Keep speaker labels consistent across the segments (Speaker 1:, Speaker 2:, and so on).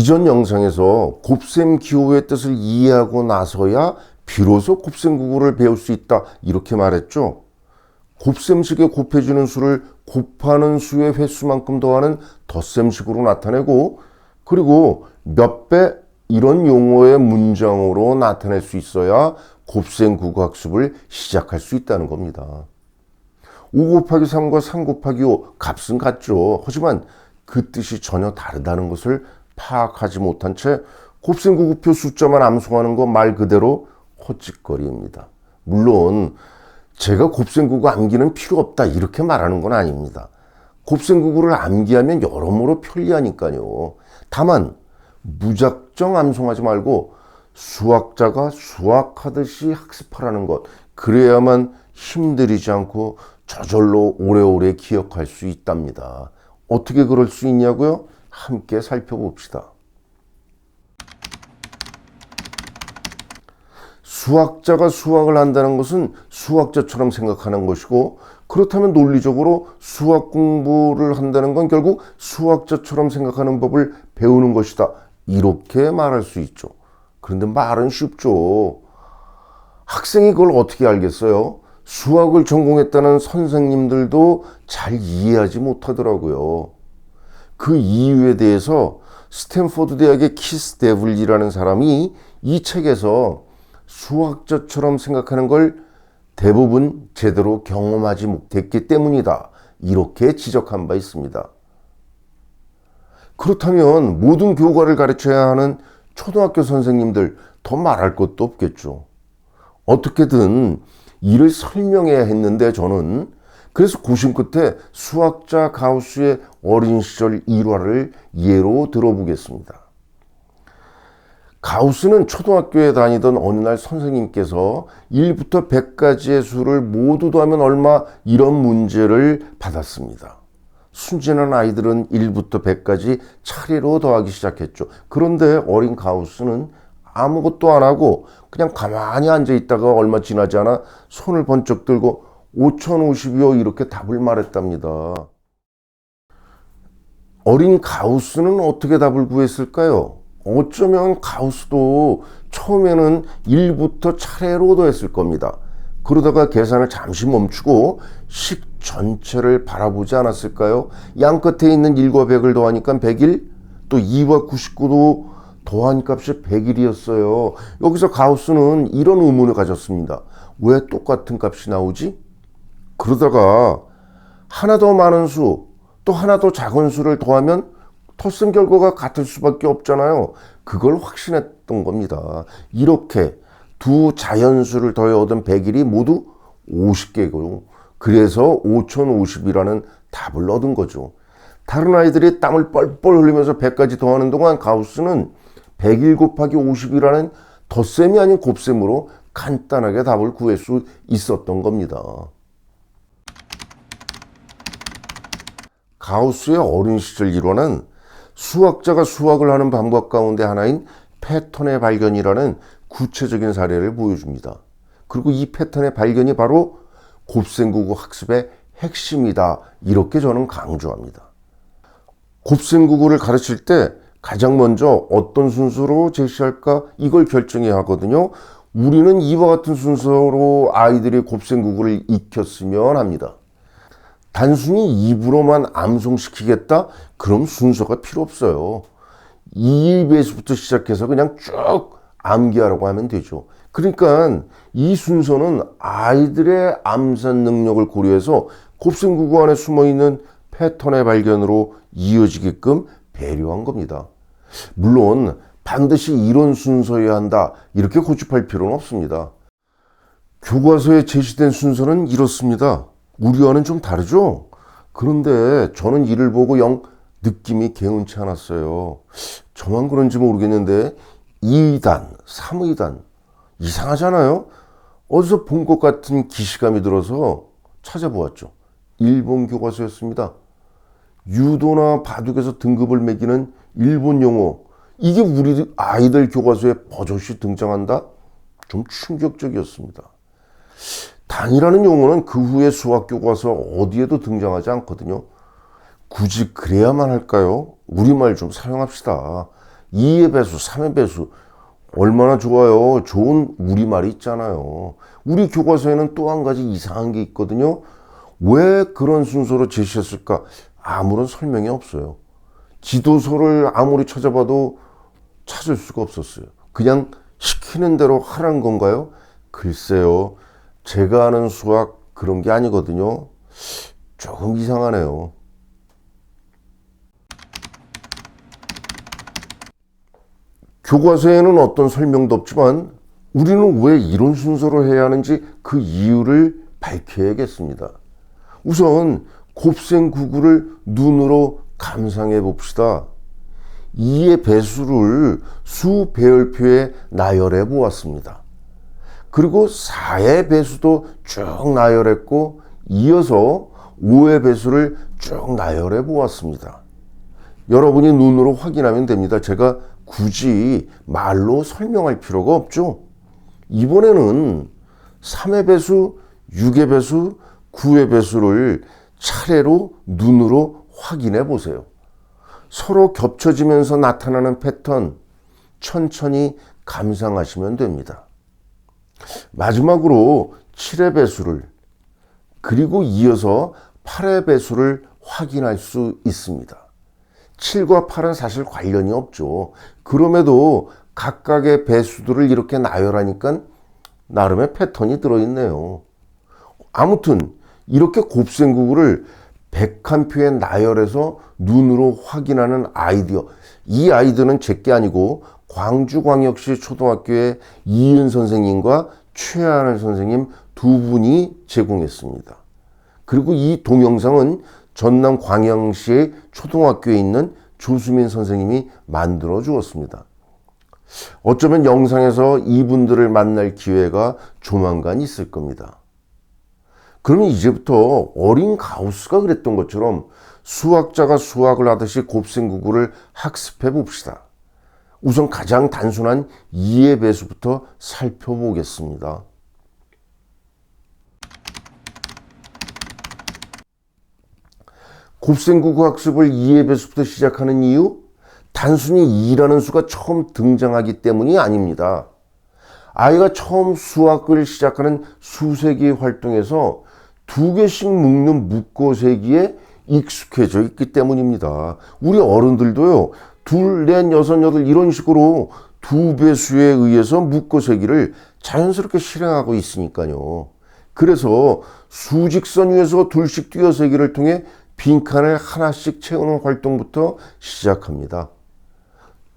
Speaker 1: 이전 영상에서 곱셈 기호의 뜻을 이해하고 나서야 비로소 곱셈구구를 배울 수 있다 이렇게 말했죠. 곱셈식에 곱해주는 수를 곱하는 수의 횟수만큼 더하는 덧셈식으로 나타내고, 그리고 몇 배 이런 용어의 문장으로 나타낼 수 있어야 곱셈구구 학습을 시작할 수 있다는 겁니다. 5 곱하기 3과 3 곱하기 5 값은 같죠. 하지만 그 뜻이 전혀 다르다는 것을 파악하지 못한 채 곱셈구구표 숫자만 암송하는 거 말 그대로 헛짓거리입니다. 물론 제가 곱셈구구 암기는 필요 없다 이렇게 말하는 건 아닙니다. 곱셈구구를 암기하면 여러모로 편리하니까요. 다만 무작정 암송하지 말고 수학자가 수학하듯이 학습하라는 것, 그래야만 힘들이지 않고 저절로 오래오래 기억할 수 있답니다. 어떻게 그럴 수 있냐고요? 함께 살펴봅시다. 수학자가 수학을 한다는 것은 수학자처럼 생각하는 것이고, 그렇다면 논리적으로 수학 공부를 한다는 건 결국 수학자처럼 생각하는 법을 배우는 것이다 이렇게 말할 수 있죠. 그런데 말은 쉽죠. 학생이 그걸 어떻게 알겠어요? 수학을 전공했다는 선생님들도 잘 이해하지 못하더라고요. 그 이유에 대해서 스탠포드 대학의 키스 데블리라는 사람이 이 책에서 수학자처럼 생각하는 걸 대부분 제대로 경험하지 못했기 때문이다 이렇게 지적한 바 있습니다. 그렇다면 모든 교과를 가르쳐야 하는 초등학교 선생님들 더 말할 것도 없겠죠. 어떻게든 이를 설명해야 했는데 저는 그래서 고심 끝에 수학자 가우스의 어린 시절 일화를 예로 들어보겠습니다. 가우스는 초등학교에 다니던 어느 날 선생님께서 1부터 100까지의 수를 모두 더하면 얼마 이런 문제를 받았습니다. 순진한 아이들은 1부터 100까지 차례로 더하기 시작했죠. 그런데 어린 가우스는 아무것도 안 하고 그냥 가만히 앉아 있다가 얼마 지나지 않아 손을 번쩍 들고 5050이요 이렇게 답을 말했답니다. 어린 가우스는 어떻게 답을 구했을까요? 어쩌면 가우스도 처음에는 1부터 차례로 더했을 겁니다. 그러다가 계산을 잠시 멈추고 식 전체를 바라보지 않았을까요? 양 끝에 있는 1과 100을 더하니까 101, 또 2와 99도 더한 값이 101이었어요. 여기서 가우스는 이런 의문을 가졌습니다. 왜 똑같은 값이 나오지? 그러다가 하나 더 많은 수, 또 하나 더 작은 수를 더하면 덧셈 결과가 같을 수밖에 없잖아요. 그걸 확신했던 겁니다. 이렇게 두 자연수를 더해 얻은 101이 모두 50개고, 그래서 5050이라는 답을 얻은 거죠. 다른 아이들이 땀을 뻘뻘 흘리면서 100까지 더하는 동안 가우스는 101 곱하기 50이라는 덧셈이 아닌 곱셈으로 간단하게 답을 구할 수 있었던 겁니다. 가우스의 어린 시절 일화는 수학자가 수학을 하는 방법 가운데 하나인 패턴의 발견이라는 구체적인 사례를 보여줍니다. 그리고 이 패턴의 발견이 바로 곱셈구구 학습의 핵심이다 이렇게 저는 강조합니다. 곱셈구구를 가르칠 때 가장 먼저 어떤 순서로 제시할까 이걸 결정해야 하거든요. 우리는 이와 같은 순서로 아이들이 곱셈구구를 익혔으면 합니다. 단순히 입으로만 암송시키겠다? 그럼 순서가 필요 없어요. 2배수부터 시작해서 그냥 쭉 암기하라고 하면 되죠. 그러니까 이 순서는 아이들의 암산 능력을 고려해서 곱셈구구 안에 숨어있는 패턴의 발견으로 이어지게끔 배려한 겁니다. 물론 반드시 이런 순서여야 한다 이렇게 고집할 필요는 없습니다. 교과서에 제시된 순서는 이렇습니다. 우리와는 좀 다르죠? 그런데 저는 이를 보고 영 느낌이 개운치 않았어요. 저만 그런지 모르겠는데 2단, 3의단 이상하잖아요? 어디서 본 것 같은 기시감이 들어서 찾아보았죠. 일본 교과서였습니다. 유도나 바둑에서 등급을 매기는 일본 용어, 이게 우리 아이들 교과서에 버젓이 등장한다? 좀 충격적이었습니다. 단이라는 용어는 그 후에 수학 교과서 어디에도 등장하지 않거든요. 굳이 그래야만 할까요? 우리말 좀 사용합시다. 2의 배수, 3의 배수 얼마나 좋아요. 좋은 우리말이 있잖아요. 우리 교과서에는 또 한 가지 이상한 게 있거든요. 왜 그런 순서로 제시했을까? 아무런 설명이 없어요. 지도서를 아무리 찾아봐도 찾을 수가 없었어요. 그냥 시키는 대로 하라는 건가요? 글쎄요. 제가 아는 수학 그런 게 아니거든요. 조금 이상하네요. 교과서에는 어떤 설명도 없지만 우리는 왜 이런 순서로 해야 하는지 그 이유를 밝혀야겠습니다. 우선 곱셈9구를 눈으로 감상해 봅시다. 2의 배수를 수 배열표에 나열해 보았습니다. 그리고 4의 배수도 쭉 나열했고 이어서 5의 배수를 쭉 나열해 보았습니다. 여러분이 눈으로 확인하면 됩니다. 제가 굳이 말로 설명할 필요가 없죠. 이번에는 3의 배수, 6의 배수, 9의 배수를 차례로 눈으로 확인해 보세요. 서로 겹쳐지면서 나타나는 패턴 천천히 감상하시면 됩니다. 마지막으로 7의 배수를 그리고 이어서 8의 배수를 확인할 수 있습니다. 7과 8은 사실 관련이 없죠. 그럼에도 각각의 배수들을 이렇게 나열하니까 나름의 패턴이 들어있네요. 아무튼 이렇게 곱셈9구를 101표에 나열해서 눈으로 확인하는 아이디어. 이 아이디어는 제게 아니고 광주광역시 초등학교의 이은 선생님과 최하늘 선생님 두 분이 제공했습니다. 그리고 이 동영상은 전남 광양시의 초등학교에 있는 조수민 선생님이 만들어 주었습니다. 어쩌면 영상에서 이분들을 만날 기회가 조만간 있을 겁니다. 그러면 이제부터 어린 가우스가 그랬던 것처럼 수학자가 수학을 하듯이 곱셈9구를 학습해 봅시다. 우선 가장 단순한 2의 배수부터 살펴보겠습니다. 곱셈9구 학습을 2의 배수부터 시작하는 이유? 단순히 2라는 수가 처음 등장하기 때문이 아닙니다. 아이가 처음 수학을 시작하는 수세기 활동에서 2개씩 묶는 묶어세기에 익숙해져 있기 때문입니다. 우리 어른들도요, 둘, 넷, 여섯, 여덟 이런 식으로 2배수에 의해서 묶어세기를 자연스럽게 실행하고 있으니까요. 그래서 수직선 위에서 둘씩 띄어세기를 통해 빈칸을 하나씩 채우는 활동부터 시작합니다.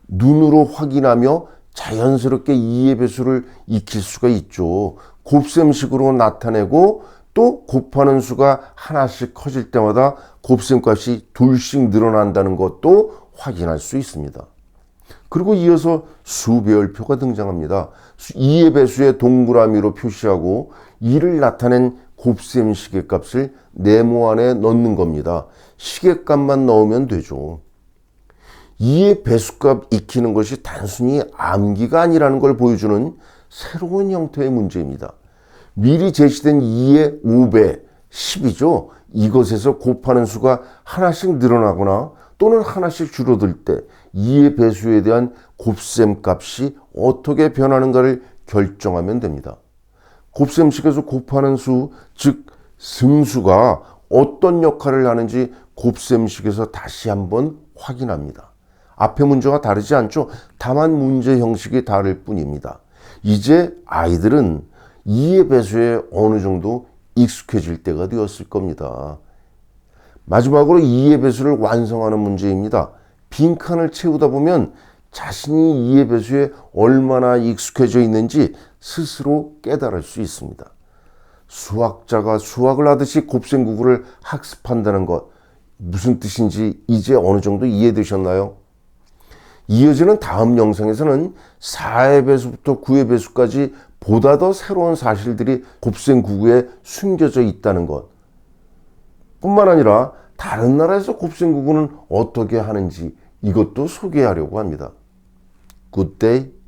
Speaker 1: 눈으로 확인하며 자연스럽게 2의 배수를 익힐 수가 있죠. 곱셈식으로 나타내고 또 곱하는 수가 하나씩 커질 때마다 곱셈 값이 둘씩 늘어난다는 것도 확인할 수 있습니다. 그리고 이어서 수배열표가 등장합니다. 2의 배수의 동그라미로 표시하고 이를 나타낸 곱셈 시계값을 네모 안에 넣는 겁니다. 시계값만 넣으면 되죠. 2의 배수값 익히는 것이 단순히 암기가 아니라는 걸 보여주는 새로운 형태의 문제입니다. 미리 제시된 2의 5배, 10이죠. 이것에서 곱하는 수가 하나씩 늘어나거나 또는 하나씩 줄어들 때 2의 배수에 대한 곱셈 값이 어떻게 변하는가를 결정하면 됩니다. 곱셈식에서 곱하는 수, 즉 승수가 어떤 역할을 하는지 곱셈식에서 다시 한번 확인합니다. 앞의 문제와 다르지 않죠? 다만 문제 형식이 다를 뿐입니다. 이제 아이들은 2의 배수에 어느 정도 익숙해질 때가 되었을 겁니다. 마지막으로 2의 배수를 완성하는 문제입니다. 빈칸을 채우다 보면 자신이 2의 배수에 얼마나 익숙해져 있는지 스스로 깨달을 수 있습니다. 수학자가 수학을 하듯이 곱셈9구를 학습한다는 것, 무슨 뜻인지 이제 어느 정도 이해되셨나요? 이어지는 다음 영상에서는 4의 배수부터 9의 배수까지 보다 더 새로운 사실들이 곱셈9구에 숨겨져 있다는 것 뿐만 아니라 다른 나라에서 곱셈9구는 어떻게 하는지 이것도 소개하려고 합니다. Good day.